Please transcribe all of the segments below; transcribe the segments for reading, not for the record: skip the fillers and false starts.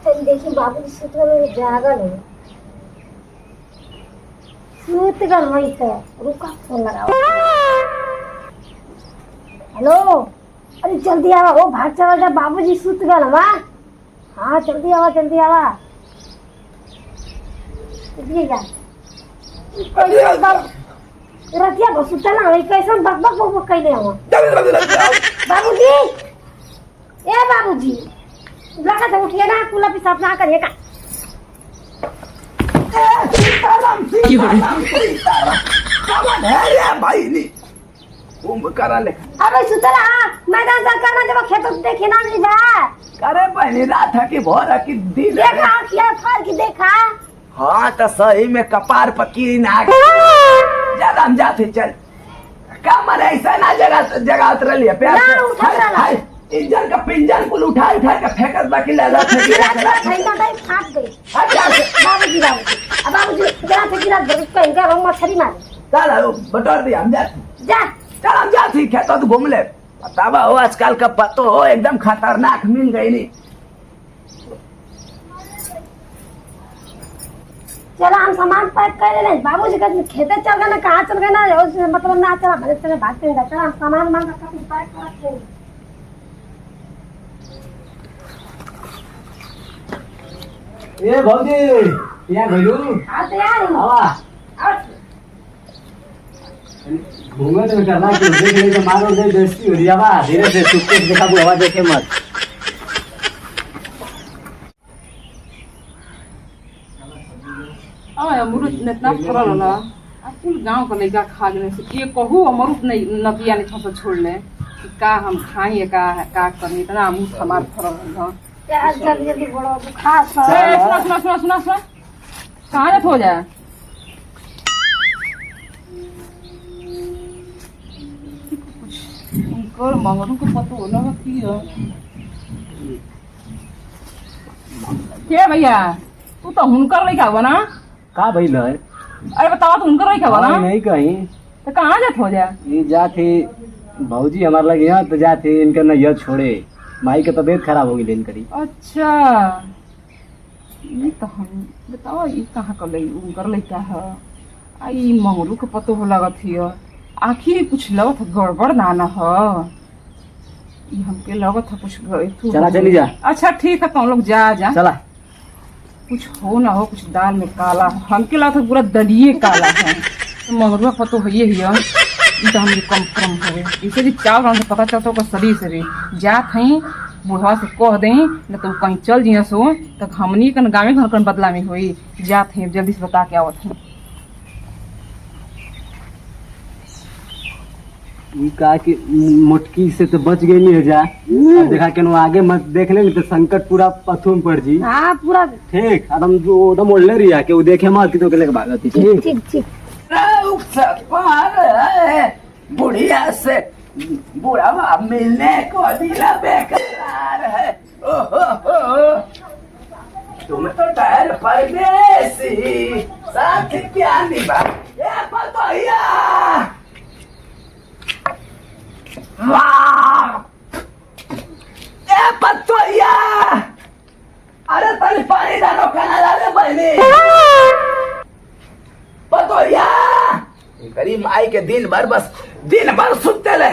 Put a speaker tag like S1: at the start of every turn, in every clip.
S1: देखी बाबू सुत में जागल है। सुत गल वही तो रुका फोन लगाओ। हेलो, अरे जल्दी आवा, वो भाग चला जा, बाबूजी सुत गल हवा। हाँ जल्दी आवा जल्दी आवा। रतिया को सुता ना वही कैसे बक बक बक कैले हो। बाबूजी, ए बाबूजी लगा तो उठिए ना, कूला पेशाब ना करिए का।
S2: भाई नहीं करा ले।
S1: अबे सुतला मैदान से करना जब खेत देखे ना नहीं बा।
S2: करे पहले रात है कि भोर की दिन
S1: देखा क्या फाड़ की देखा।
S2: हाँ तो सही में कपार पकी ना ज्यादा हम जाते चल का मन ऐसा ना जगह उतर लिया प्यार इंजन का पिंजन को उठा के फेंकत बाकी लगा
S1: फाट गई। बाबूजी अब बाबूजी जरा से गिरा कहीं का रंग मछली मारे।
S2: चल बटोर दिया हम जाते
S1: जा।
S2: चल हम जाते खेतों तो घूम ले। बतावा हो आजकल का पतो हो एकदम खतरनाक मिल गई नहीं।
S1: चलो हम सामान पैक कर ले। बाबूजी का खेते चल गए ना, कहाँ चल गए ना, मतलब ना चला भले चले भागते हैं। चलो हम सामान मान पैक कर।
S2: ए भौजी यहाँ गइलु।
S1: हाँ तैयार हूँ।
S2: आवा घूंगा तो करना कि देख ले तो मारो दे बेइज्जती हो रही है। बा धीरे से चुपके से देखा हवा देखे मत।
S3: अमरुद इतना फरल होला कुल गांव का लड़का खा गए से ये कहू अमरुद नहीं नदिया ने थोड़ा छोड़ ले कि का हम खाई का करी इतना मुंह हमार फरल हो।
S1: जल्दी जल्दी बोलो खा।
S3: सुना कहाँ जात हो जाए। कर मंगरू को पतो हो ना की हो के भैया तू तो हुनकर लड़का हुआ ना
S2: का भइल है।
S3: अरे बताओ तो हुनकर लड़का हुआ ना
S2: नहीं कहीं
S3: तो कहाँ जात हो जाए।
S2: ये जाते भौजी हमार लगे यहाँ तो जाते इनका नैया छोड़े माई के तबीयत खराब हो गई लेन करी।
S3: अच्छा ये तो हम बताओ ये कहाँ कर लई उनकर लड़का है। आई मंगरू के पतो हो लगत हिय आखिर कुछ लगत गड़बड़ ना न हो। ये हमके लगत है कुछ
S2: चला चली जा।
S3: अच्छा ठीक है तुम लोग जा
S2: चला।
S3: कुछ हो ना हो कुछ दाल में काला है हमके लगता है पूरा दलिए काला है। तो मंगरुआ पतो है ये तो हम कम हो इसे भी चावल से पता चलता होगा शरीर जात हैं बुढ़वा से कह दें न तो कहीं चल जिया सो तो हमनी कन गाँव घर कन बदला में हुई जात हैं जल्दी से बता के आवत हैं।
S2: का कि मोटकी से तो बच गई नहीं जा। देखा के आगे मत देख ले तो संकट पूरा पथुम पड़ जी।
S1: हाँ पूरा
S2: ठीक एकदम जो एकदम ओढ़ले रही है कि वो देखे मत कि तो के लेके भागती। ठीक
S1: ठीक ठीक।
S2: बुढ़िया से बुढ़ावा मिलने को दिला बेकरार है। तुम तो टहल परदेसी साथ क्या निभा ये पतोहिया। ए पतोहिया अरे तनी पानी डालो खाना डाले बहनी पतोहिया। गरीब माई के दिन भर सुतते ले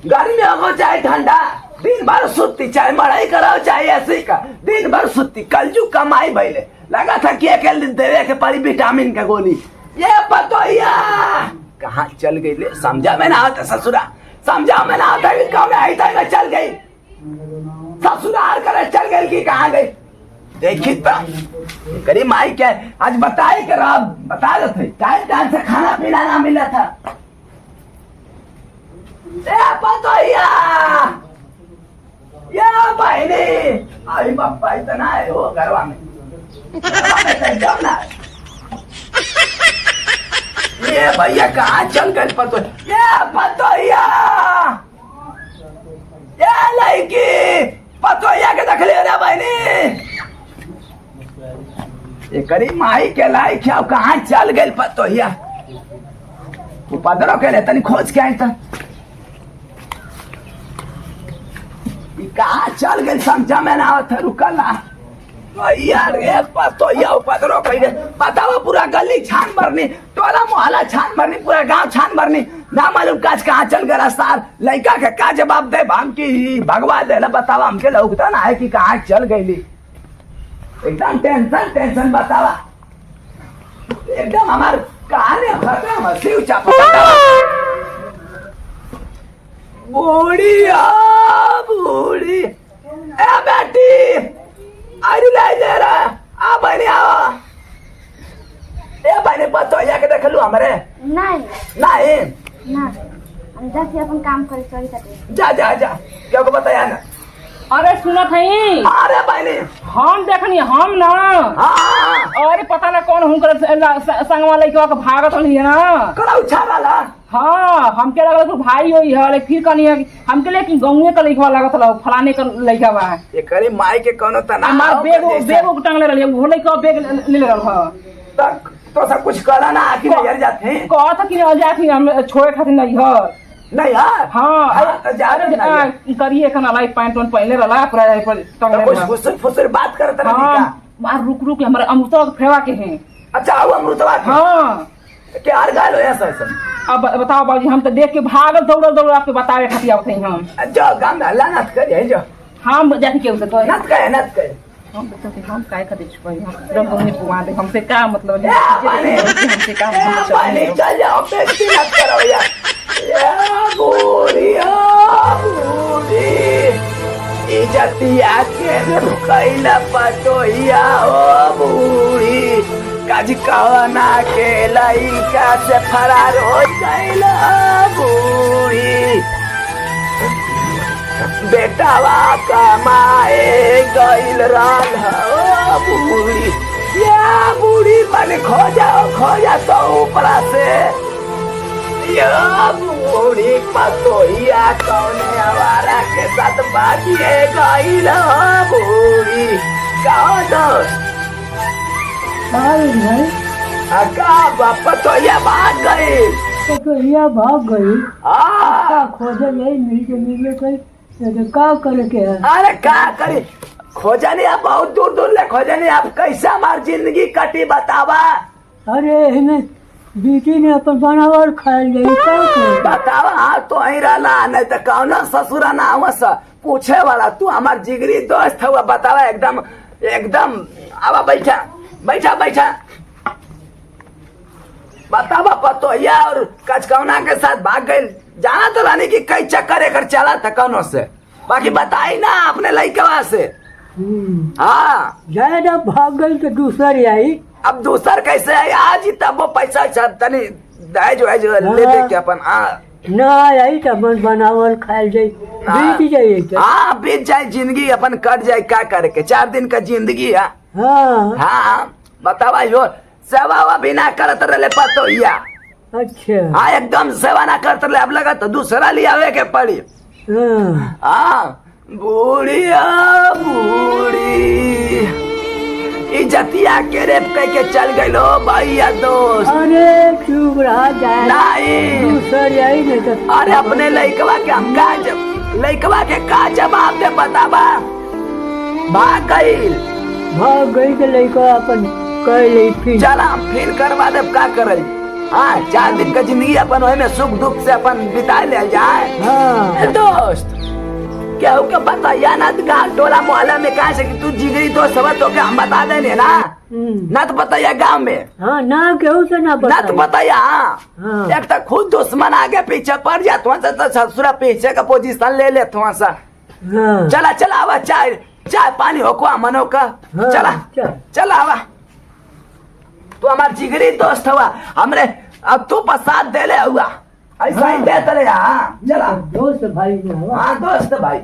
S2: गर्मी हो चाहे ठंडा दिन भर सुती चाहे मड़ाई कराओ चाहे ऐसे का दिन भर सुती कलजू कमाई भैले लगा था कि अकेले दिन देवे के पड़ी विटामिन का गोली। ये पतोहिया कहाँ चल गई ले समझा में ना आता ससुरा समझा में ना आता गाँव में आई था चल गई ससुराल करे चल गई कि कहाँ गई। देखी तो करीब माई क्या आज बताए कर बता रहे थे टाइम से खाना पीना ना मिला था। पतोहिया या बहनी आई बापा इतना है हो घरवा में तो ना ये भैया कहाँ चल गए पतोहिया ये लड़की पतोहिया के देख ले रे बहनी ये करीब माई के लाई क्या कहाँ चल गए पतोहिया। वो पदरों के लिए तनी खोज के आई था कहाँ चल गए समझा में ना था रुकल ना यार एक पास तो या उपद्रव कइले बतावा पूरा गली छान भरनी टोला मोहल्ला छान भरनी पूरा गांव छान भरनी ना मालूम काज कहाँ चल गया सार लड़का के का जवाब दे हम की भगवा देला बतावा हमके लगता ना है कि कहाँ चल गईली एकदम टेंशन बतावा एकदम हमार कहानी खत्म शिव चापा बूढ़ी बूढ़ी ए बेटी अरे ले जा रहा आ बने आओ ए बने पतो या के देख लू हमरे
S1: नहीं
S2: नहीं
S1: ना हम जैसे अपन काम करे चली सकते
S2: जा क्या को बताया ना
S3: अरे सुनत है
S2: अरे बने
S3: हम देखनी हम ना
S2: हां
S3: अरे पता ना कौन हुनकर संगवा लइकवा के भागत हलिए ना
S2: करा उछाला
S3: हाँ हमके लगल तो भाई होई है लेकिन फिर कहनी है हमके लेकिन गाँव का लइकवा लागत रहो फलाने का लइका बा
S2: ये करे माई के कोनो तना
S3: हमार बेग टांगले रहलिए वो लइका बेग ले रहल ह
S2: तक तो सब कुछ करा ना आखिर यार जाते हैं
S3: कहत कि न जाती हम छोड़े खातिर नहीं है
S2: नहीं यार
S3: हाँ
S2: तो जा रहे
S3: करिए कना लाई पैंट वैंट पहले रहला पूरा पर टांगले
S2: कुछ फुसर बात करत रही का
S3: मार रुक हमारे अमृतवा फेवा के हैं
S2: अच्छा वो अमृतवा
S3: हाँ
S2: क्या हर गाल हो ऐसा ऐसा
S3: अब बताओ बाबूजी हम तो देख के भागल दौड़ आपके बतावे खातिर आवत हैं हम
S2: जो गांव में हल्ला नाथ करे जो
S3: हम जाति के उसे कहे
S2: नाथ करे
S3: हम बताते हम काय खातिर छुपाई हम पूरा हमने पुआ दे हमसे का मतलब
S2: ए,
S3: हमसे का
S2: पानी चल जाओ बेइज्जती मत करो यार या बूढ़ी इज्जतिया के रुकैला पटोहिया ओ बूढ़ी काज कहना के लइका से फरार हो गइला बूढ़ी बेटावा कमाए गइल रहल हो बूढ़ी या बूढ़ी बने खोजा तो ऊपरा से या बूढ़ी पतोहिया कौने आवारा के साथ बाजिए गइल हो बूढ़ी कहो दोस्त का पतोहिया भाग गई
S4: पतोहिया भाग गई
S2: हाँ
S4: खोजे नहीं मिल गई तो का करे के है
S2: अरे क्या करे खोजनी आप बहुत दूर ले खोजनी आप कैसे हमार जिंदगी कटी बतावा
S4: अरे हमें बेटी ने अपन बनावर खाए गई का करे
S2: बतावा हाँ तो अही रहला नहीं तो कौन ससुरा ना हुआ पूछे वाला तू हमार जिगरी दोस्त हुआ बतावा एकदम अब बैठा बतावा पतोहिया और कचकौना के साथ भाग गई जाना तो रानी की कई चक्कर एकर चला था कौनों से बाकी बताई ना अपने लइकवा से हाँ
S4: ज्यादा भाग गई तो दूसरी आई
S2: अब दूसर कैसे है आज ही तब वो पैसा तनी दहेज ले दे के अपन
S4: ना आई तो मन बनावर खाए जाई बीत जाए
S2: हाँ बीत जाए जिंदगी अपन कट जाए क्या करे के 4 दिन का जिंदगी है हाँ बतावा यो सेवा बिना करत रहे पतोहिया
S4: अच्छा
S2: हाँ एकदम सेवा ना करते रहे अब लगा तो दूसरा ले आवे के पड़ी हाँ बूढ़ी इज्जतिया के रेप कह के चल गइलो भैया दोस्त
S4: अरे चुप रहा जाए
S2: नहीं
S4: दूसरी आई नहीं तो
S2: अरे अपने लइकवा के हम लइकवा के का जवाब दे बतावा भाग गई
S4: तो लड़का अपन कह ले फिर
S2: चला फिर करवा दे का करल हाँ 4 दिन का जिंदगी अपन में सुख दुख से अपन बिता ले जाए दोस्त क्या हो क्या बताया ना गाँव टोला मोहल्ला में कहा से कि तू जिगरी दोस्त सब तो क्या हम बता देने ना तो बताया गाँव में
S4: हाँ ना केहू से ना
S2: तो बताया एक तो खुद दुश्मन आगे पीछे पड़ जात वहाँ से तो ससुरा पीछे का पोजीशन ले लेत वहाँ से चला आवा चाय पानी होको मनो का चला आवा तू हमार जिगरी दोस्त हुआ हमरे अब तू प्रसाद दे ले हुआ ऐसा ही देते रहे चला
S4: दोस्त भाई
S2: हाँ दोस्त भाई